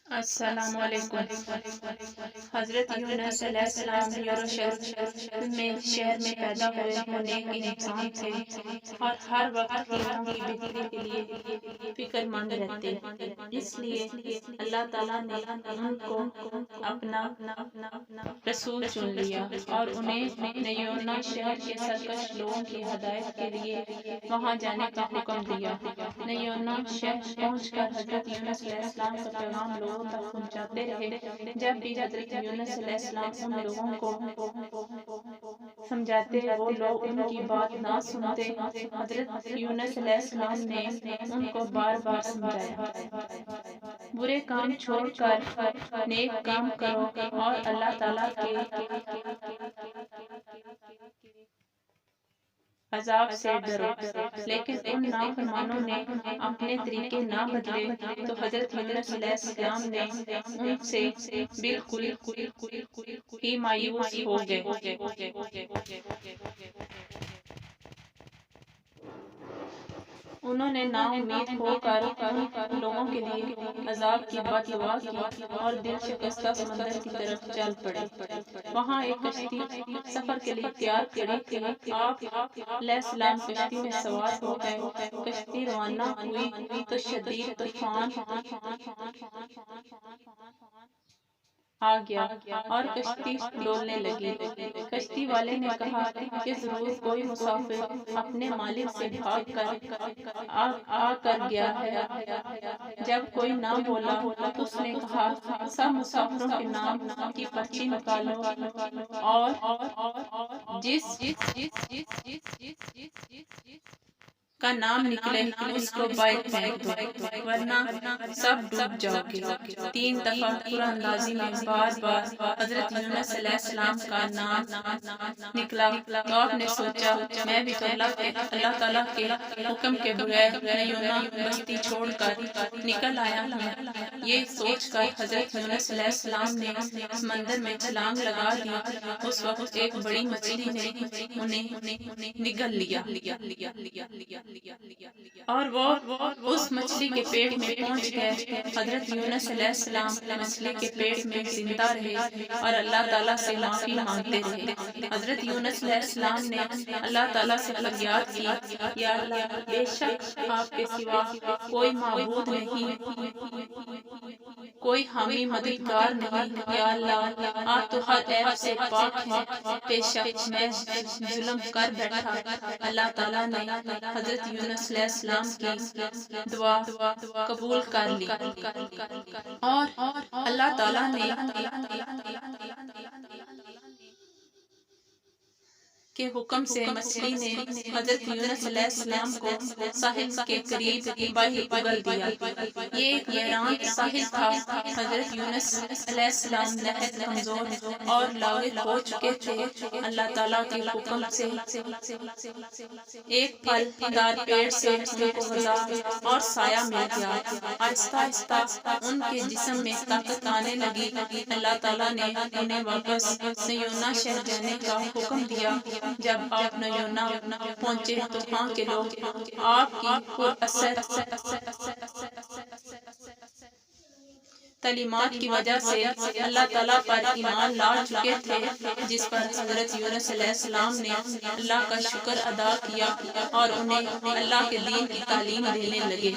السلام علیکم۔ حضرت یونس علیہ السلام یروشلم میں شہر میں پیدا ہوئے وہ نیک انسان تھے اور ہر وقت لوگوں کی بہتری کے لیے فکر مند رہتے۔ اس لیے اللہ تعالیٰ نے ان کو اپنا رسول چن لیا اور انہیں نیونا شہر کے سرکش لوگوں کی ہدایت کے لیے وہاں جانے کا حکم دیا۔ نیونا شہر پہنچ کر حضرت یونس علیہ السلام کا پیغام لوگوں تک پہنچاتے رہے۔ جب بھی حضرت یونس علیہ السلام ان لوگوں کو سمجھاتے وہ لوگ ان کی بات نہ سنتے۔ حضرت یونس علیہ السلام نے ان کو بار بار سمجھایا، برے کام چھوڑ کر نیک کام کرو اور اللہ تعالیٰ کے عذاب سے ڈرو۔ لیکن ان نافرمانوں نے اپنے طریقے نہ بدلے تو حضرت یونس علیہ السلام نے ان سے بالکل ہی مایوس ہو گئے۔ انہوں نے نا امید ہو کر ان لوگوں کے لیے عذاب کی بد دعا کی اور دل شکستہ سمندر کی طرف چل پڑے۔ وہاں ایک کشتی سفر کے لیے تیار کھڑی تھی۔ آپ علیہ السلام کشتی میں سوار ہو گئے۔ کشتی روانہ ہوئی تو شدید طوفان آ گیا اور کشتی ڈولنے لگی۔ کشتی والے نے کہا کہ ضرور کوئی مسافر اپنے مالک سے بھاگ کر آ کر گیا ہے۔ جب کوئی نہ بولا تو اس نے کہا، سب مسافروں کے نام کی پرچی نکالو اور جس کا نام نکلے اس کو بائک پھینک دو ورنہ سب ڈوب جاؤ گے۔ 3 دفعہ قرآن اندازی میں بار بار حضرت یونس علیہ السلام کا نام نکلا تو آپ نے سوچا میں بھی تو اللہ تعالیٰ کے حکم کے بغیر نیونا بستی چھوڑ کر نکل آیا ہوں۔ یہ سوچ کر حضرت یونس علیہ السلام نے سمندر میں چھلانگ لگا دی۔ اس وقت ایک بڑی مچھلی نے انہیں نگل لیا اور وہ اس مچھلی کے پیٹ میں پہنچ گئے۔ حضرت یونس علیہ السلام مچھلی کے پیٹ میں زندہ رہے اور اللہ تعالیٰ سے معافی مانگتے رہے۔ حضرت یونس علیہ السلام نے اللہ تعالیٰ سے فریاد کی، یا اللہ بے شک آپ کے سوا کوئی معبود نہیں، کوئی حامی مددگار نہیں۔ یا اللہ آپ تو ہر عیب سے پاک ہیں، بے شک میں ظلم کر بیٹھا۔ اللہ تعالیٰ نے حضرت یونس علیہ السلام کی دعا قبول کر لی اور اللہ تعالیٰ نے کے حکم سے مچھلی نے حضرت یونس علیہ السلام کو ساحل کے قریب باہر اگل دیا۔ یہ ایک ویران ساحل تھا۔ حضرت یونس علیہ السلام نہایت کمزور اور لاغر ہو چکے تھے۔ اللہ تعالیٰ کے حکم سے ایک پھل دار پیڑ سے ان کو غذا اور سایہ مل گیا۔ آہستہ آہستہ ان کے جسم میں طاقت آنے لگی۔ اللہ تعالیٰ نے انہیں واپس نیونا شہر جانے کا حکم دیا۔ جب آپ نیونا پہنچے تو وہاں کے لوگ آپ کی پراثر تعلیمات کی وجہ سے اللہ تعالیٰ پر ایمان لا چکے تھے، جس پر حضرت یونس علیہ السلام نے اللہ کا شکر ادا کیا اور انہیں اللہ کے دین کی تعلیم دینے لگے۔